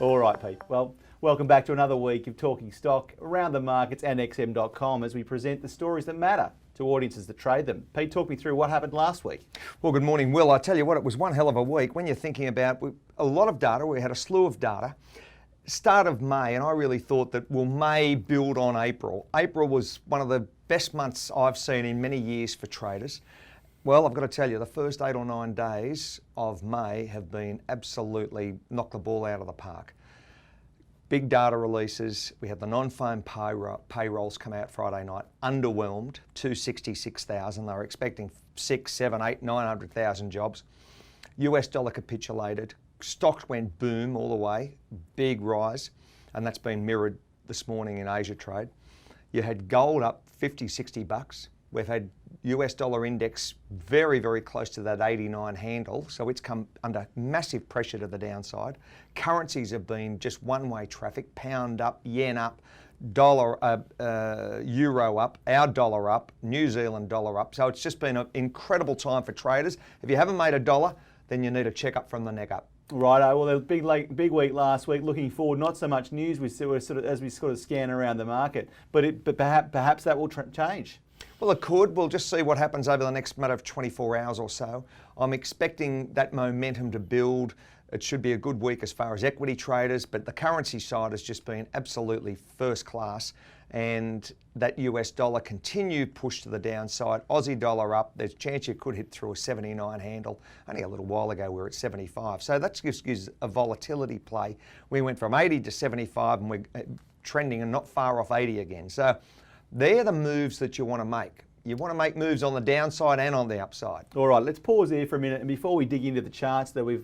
All right, Pete. Well, welcome back to another week of Talking Stock around the markets and xm.com as we present the stories that matter to audiences that trade them. Pete, talk me through what happened last week. Well, good morning, Will. I tell you what, it was one hell of a week. When you're thinking about a lot of data, we had a slew of data. Start of May, and I really thought that, well, May build on April. April was one of the best months I've seen in many years for traders. Well, I've got to tell you, the first 8 or 9 days of May have been absolutely knock the ball out of the park. Big data releases. We had the non-farm payrolls come out Friday night. Underwhelmed, 266,000. They were expecting 6, 7, 8, 900,000 jobs. US dollar capitulated. Stocks went boom all the way. Big rise. And that's been mirrored this morning in Asia trade. You had gold up 50, 60 bucks. We've had US dollar index very, very close to that 89 handle, so it's come under massive pressure to the downside. Currencies have been just one-way traffic, pound up, yen up, dollar, euro up, our dollar up, New Zealand dollar up. So it's just been an incredible time for traders. If you haven't made a dollar, then you need a check-up from the neck up. Righto. Well, there was a big week last week. Looking forward, not so much news as we scan around the market, but perhaps that will change. Well, it could. We'll just see what happens over the next matter of 24 hours or so. I'm expecting that momentum to build. It should be a good week as far as equity traders, but the currency side has just been absolutely first class. And that US dollar continued push to the downside. Aussie dollar up. There's a chance you could hit through a 79 handle. Only a little while ago we were at 75. So that just gives a volatility play. We went from 80 to 75 and we're trending and not far off 80 again. So they're the moves that you want to make. You want to make moves on the downside and on the upside. All right, let's pause there for a minute. And before we dig into the charts that that we're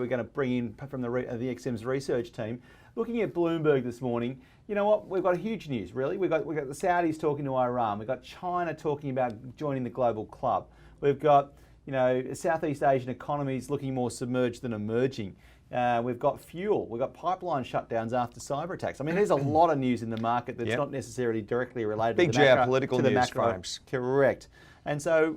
going to bring in from the XM's research team, looking at Bloomberg this morning, you know what? We've got huge news, really. We've got the Saudis talking to Iran. We've got China talking about joining the global club. We've got, Southeast Asian economies looking more submerged than emerging. We've got fuel. We've got pipeline shutdowns after cyber attacks. I mean, there's a lot of news in the market that's not necessarily directly related to the geopolitical news frames. Correct. And so,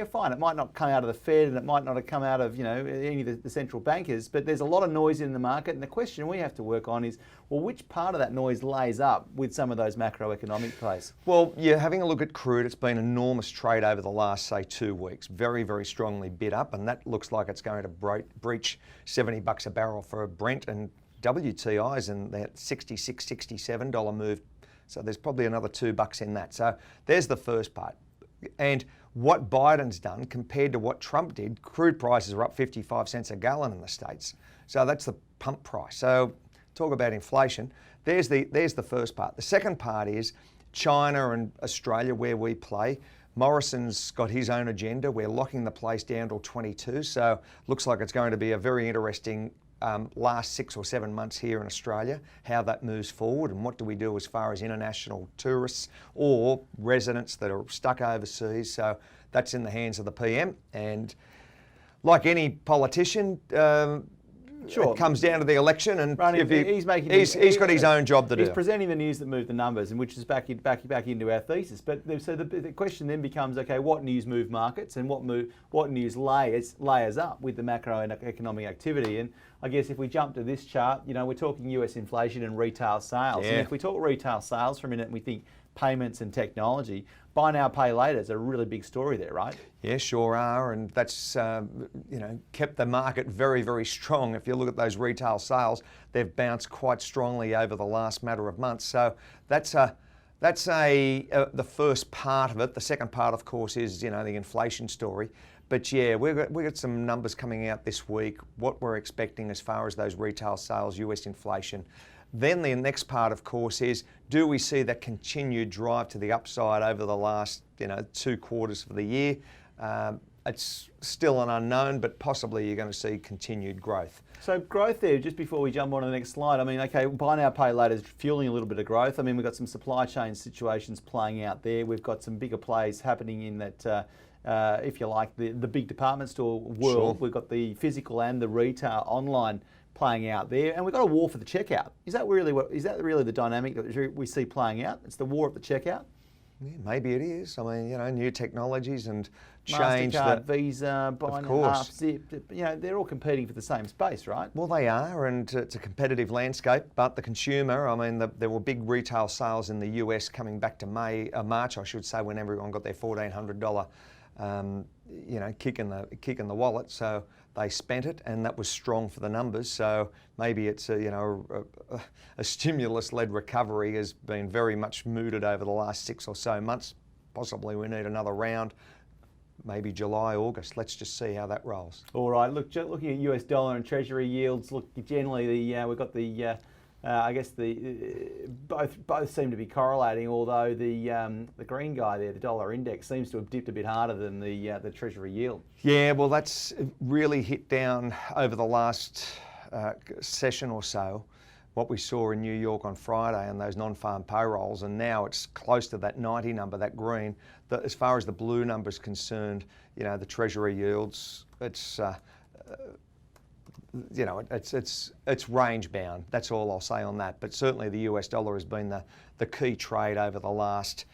fine. It might not come out of the Fed and it might not have come out of, any of the central bankers, but there's a lot of noise in the market. And the question we have to work on is, well, which part of that noise lays up with some of those macroeconomic plays? Well, you're having a look at crude. It's been enormous trade over the last, say, 2 weeks. Very, very strongly bid up, and that looks like it's going to breach 70 bucks a barrel for a Brent, and WTI's in that $66, $67 move. So there's probably another $2 in that. So there's the first part. And what Biden's done compared to what Trump did, crude prices are up 55 cents a gallon in the States. So that's the pump price. So talk about inflation. There's the first part. The second part is China and Australia, where we play. Morrison's got his own agenda. We're locking the place down till 22. So looks like it's going to be a very interesting last 6 or 7 months here in Australia, how that moves forward and what do we do as far as international tourists or residents that are stuck overseas. So that's in the hands of the PM, and like any politician, it comes down to the election, and he's got his own job to do. He's presenting the news that moved the numbers, and which is back into our thesis. But so the question then becomes, okay, what news move markets, and what news layers up with the macroeconomic activity? And I guess if we jump to this chart, we're talking US inflation and retail sales. Yeah. And if we talk retail sales for a minute and we think payments and technology, buy now, pay later is a really big story there, right? Yeah, sure are, and that's kept the market very, very strong. If you look at those retail sales, they've bounced quite strongly over the last matter of months. So that's the first part of it. The second part, of course, is the inflation story. But yeah, we've got some numbers coming out this week, what we're expecting as far as those retail sales, US inflation. Then the next part, of course, is do we see that continued drive to the upside over the last 2 quarters of the year? It's still an unknown, but possibly you're going to see continued growth. So growth there, just before we jump on to the next slide, I mean, okay, buy now, pay later is fueling a little bit of growth. I mean, we've got some supply chain situations playing out there. We've got some bigger plays happening in that, if you like, the big department store world. Sure. We've got the physical and the retail online playing out there, and we've got a war for the checkout. Is that really the dynamic that we see playing out? It's the war of the checkout? Yeah, maybe it is. I mean, new technologies and change MasterCard, Visa, Binance, course. Zip, they're all competing for the same space, right? Well, they are, and it's a competitive landscape. But the consumer, I mean, there were big retail sales in the US coming back to March, I should say, when everyone got their $1,400, kick in the wallet. So they spent it, and that was strong for the numbers. So maybe it's a stimulus-led recovery has been very much mooted over the last 6 or so months. Possibly we need another round. Maybe July, August. Let's just see how that rolls. All right. Look, looking at US dollar and Treasury yields. Look, generally we've got both seem to be correlating. Although the green guy there, the dollar index, seems to have dipped a bit harder than the Treasury yield. Yeah, well, that's really hit down over the last session or so. What we saw in New York on Friday and those non-farm payrolls, and now it's close to that 90 number, that green. As far as the blue number's concerned, the Treasury yields, it's range bound. That's all I'll say on that. But certainly the US dollar has been the key trade over the last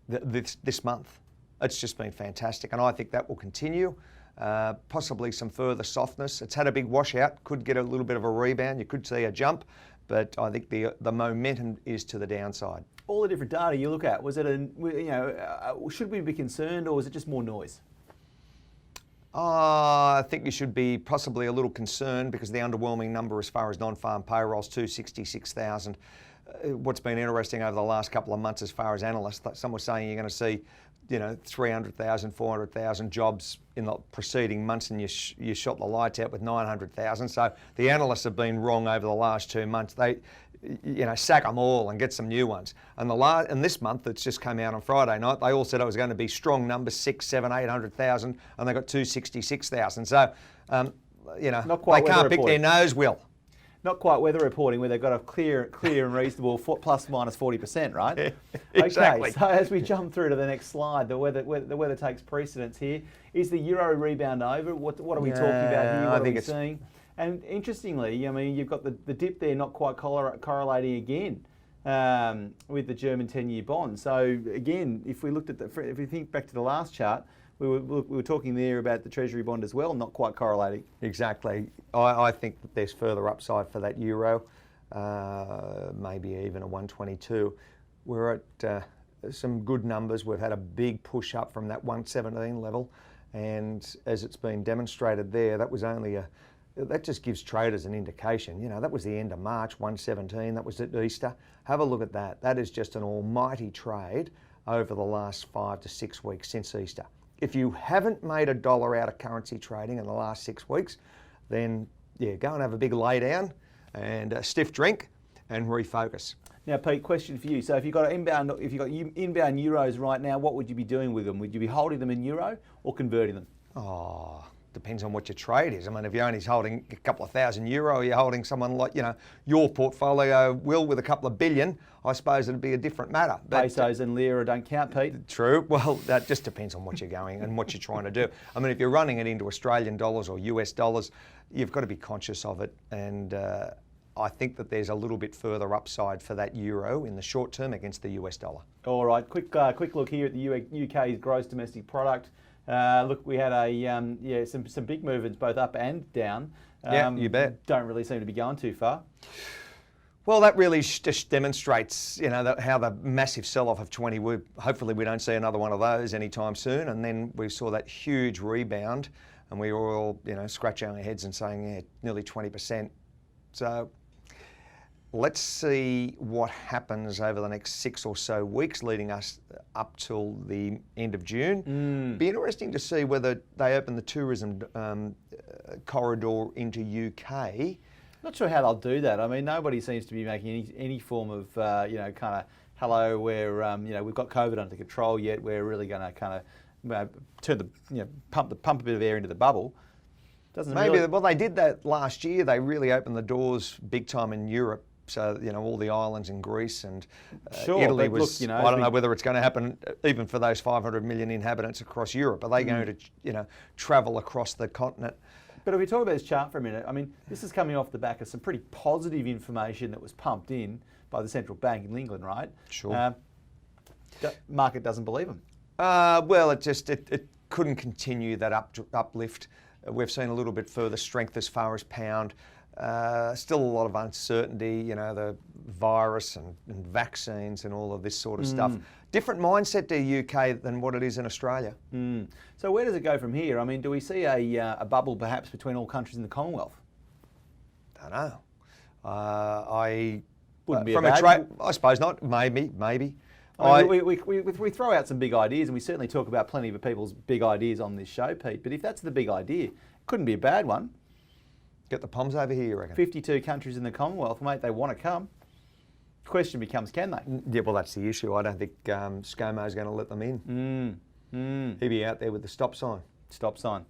this month. It's just been fantastic, and I think that will continue. Possibly some further softness. It's had a big washout, could get a little bit of a rebound, you could see a jump, but I think the momentum is to the downside. All the different data you look at, was it should we be concerned, or was it just more noise? I think you should be possibly a little concerned because the underwhelming number as far as non-farm payrolls, 266,000. What's been interesting over the last couple of months as far as analysts, some were saying you're going to see 300,000, 400,000 jobs in the preceding months, and you shot the lights out with 900,000. So the analysts have been wrong over the last 2 months. They, sack them all and get some new ones. And this month, that's just come out on Friday night, they all said it was going to be strong numbers, 600,000, 700,000, 800,000, and they got 266,000. So, they can't pick their nose, Will. Not quite weather reporting where they've got a clear and reasonable plus minus 40%, right? Yeah, exactly. Okay, so as we jump through to the next slide, the weather takes precedence here. Is the euro rebound over? What are we talking about here? What are we seeing? And interestingly, you've got the dip there not quite correlating again with the German 10-year bond. So again, if we think back to the last chart, we were talking there about the Treasury bond as well, not quite correlating. Exactly. I think that there's further upside for that euro, maybe even a 122. We're at some good numbers. We've had a big push up from that 117 level, and as it's been demonstrated there, that was only that just gives traders an indication. That was the end of March, 117. That was at Easter. Have a look at that. That is just an almighty trade over the last 5 to 6 weeks since Easter. If you haven't made $1 out of currency trading in the last 6 weeks, then go and have a big lay down and a stiff drink and refocus. Now, Pete, question for you. So if you've got inbound euros right now, what would you be doing with them? Would you be holding them in euro or converting them? Depends on what your trade is. I mean, if you're only holding a couple of thousand euro, you're holding someone like, your portfolio, Will, with a couple of billion, I suppose it'd be a different matter. But pesos and lira don't count, Pete. True. Well, that just depends on what you're going and what you're trying to do. I mean, if you're running it into Australian dollars or US dollars, you've got to be conscious of it. And I think that there's a little bit further upside for that euro in the short term against the US dollar. All right, quick look here at the UK's gross domestic product. Look, we had some big movements both up and down. Yeah, you bet. Don't really seem to be going too far. Well, that really just demonstrates, how the massive sell-off of 20. Hopefully, we don't see another one of those anytime soon. And then we saw that huge rebound, and we were all, scratching our heads and saying, nearly 20%. So let's see what happens over the next 6 or so weeks leading us up till the end of June. Be interesting to see whether they open the tourism corridor into UK. Not sure how they'll do that. I mean, nobody seems to be making any form of, kind of, hello, we're, we've got COVID under control yet. We're really going to kind of turn pump a bit of air into the bubble. Well, they did that last year. They really opened the doors big time in Europe. So, all the islands in Greece and Italy was, I don't know whether it's going to happen even for those 500 million inhabitants across Europe. Are they going to, travel across the continent? But if we talk about this chart for a minute, I mean, this is coming off the back of some pretty positive information that was pumped in by the central bank in England, right? Sure. Market doesn't believe them. Well, it couldn't continue that uplift. We've seen a little bit further strength as far as pound. Still a lot of uncertainty, you know, the virus and vaccines and all of this sort of stuff. Different mindset to UK than what it is in Australia. So where does it go from here? I mean, do we see a bubble perhaps between all countries in the Commonwealth? Don't know. I Wouldn't be from a a bad. I suppose not. Maybe. I mean, we throw out some big ideas, and we certainly talk about plenty of people's big ideas on this show, Pete. But if that's the big idea, it couldn't be a bad one. Get the Poms over here, you reckon? 52 countries in the Commonwealth, mate. They want to come. The question becomes, can they? Yeah, well, that's the issue. I don't think ScoMo's going to let them in. He'd be out there with the stop sign. Stop sign.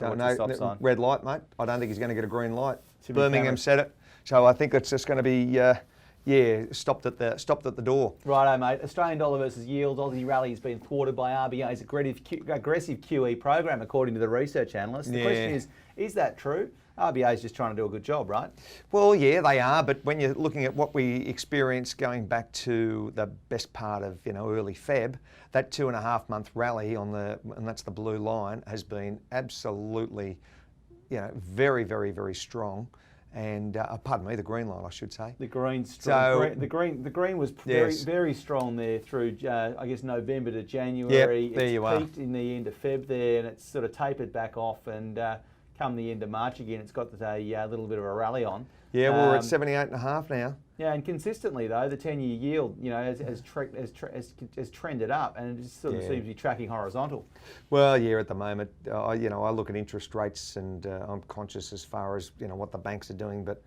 Don't What's know. the stop sign? Red light, mate. I don't think he's going to get a green light. Should be Birmingham cameras. said it. So I think it's just going to be, stopped at the door. Righto, mate. Australian dollar versus yields. Aussie rally has been thwarted by RBA's aggressive QE program, according to the research analyst. The question is that true? RBA's just trying to do a good job, right? Well, yeah, they are. But when you're looking at what we experienced going back to the best part of early Feb, that 2.5 month rally and that's the blue line, has been absolutely, very, very, very strong. And pardon me, the green line, I should say. The green's strong. The green was very, Yes. very strong there through, I guess, November to January. Yep, there you are. It's peaked in the end of Feb there, and it's sort of tapered back off. And come the end of March again, it's got a little bit of a rally on. Yeah, well, we're at 78.5 now. Yeah, and consistently though, the 10-year yield, has trended up, and it just sort of seems to be tracking horizontal. Well, yeah, at the moment, I look at interest rates, and I'm conscious as far as what the banks are doing, but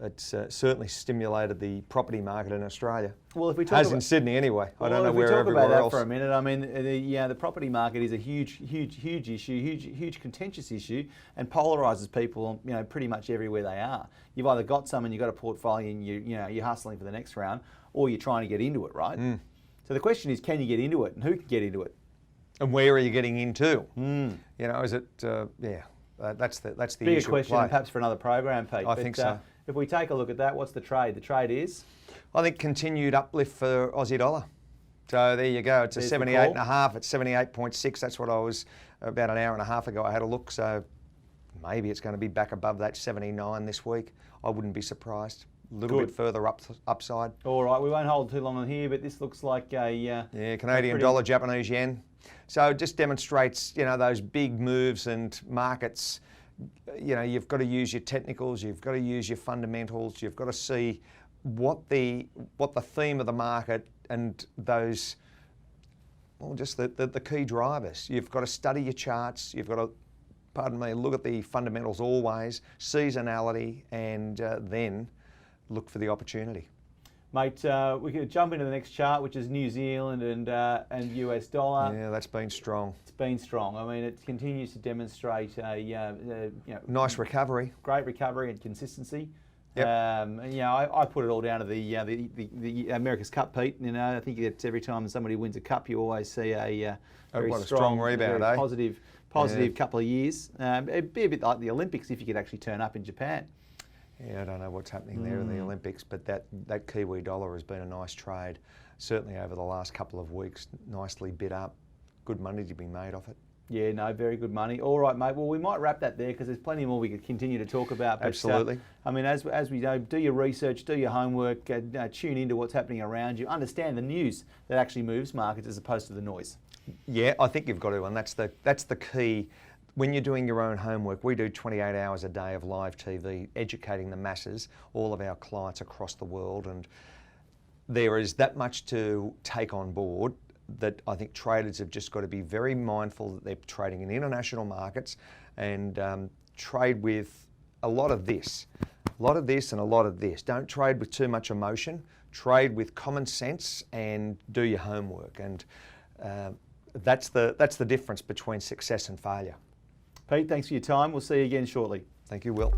it's certainly stimulated the property market in Australia. Well, if we talk in Sydney anyway. I don't know if we where talk everywhere about that else. for a minute, I mean, the property market is a huge issue, huge contentious issue, and polarises people, pretty much everywhere they are. You've either got some and you've got a portfolio and you're hustling for the next round, or you're trying to get into it, right? So the question is, can you get into it, and who can get into it? And where are you getting into? Is it? That's the bigger issue. question, and perhaps for another program, Pete. I think so. If we take a look at that, what's the trade? The trade is? I think continued uplift for Aussie dollar. So there you go. It's a 78.5. It's 78.6. That's what I was about an hour and a half ago. I had a look. So maybe it's going to be back above that 79 this week. I wouldn't be surprised. A little bit further upside. All right, we won't hold too long on here, but this looks like a Canadian dollar, Japanese yen. So it just demonstrates those big moves and markets. You've got to use your technicals, you've got to use your fundamentals, you've got to see what the theme of the market and those, just the key drivers. You've got to study your charts, you've got to, look at the fundamentals always, seasonality, and then look for the opportunity. Mate, we could jump into the next chart, which is New Zealand and US dollar. Yeah, that's been strong. It's been strong. I mean, it continues to demonstrate nice recovery, great recovery and consistency. Yep. I put it all down to the America's Cup, Pete. I think it's every time somebody wins a cup, you always see a very strong rebound, very positive couple of years. It'd be a bit like the Olympics if you could actually turn up in Japan. Yeah, I don't know what's happening there in the Olympics, but that Kiwi dollar has been a nice trade. Certainly over the last couple of weeks, nicely bid up. Good money to be made off it. Yeah, no, very good money. All right, mate. Well, we might wrap that there because there's plenty more we could continue to talk about. But, Absolutely. I mean, as we know, do your research, do your homework, tune into what's happening around you, understand the news that actually moves markets as opposed to the noise. Yeah, I think you've got to, and that's the key. When you're doing your own homework, we do 28 hours a day of live TV, educating the masses, all of our clients across the world, and there is that much to take on board that I think traders have just got to be very mindful that they're trading in international markets and trade with a lot of this and a lot of this. Don't trade with too much emotion. Trade with common sense and do your homework, and that's the difference between success and failure. Pete, thanks for your time. We'll see you again shortly. Thank you, Will.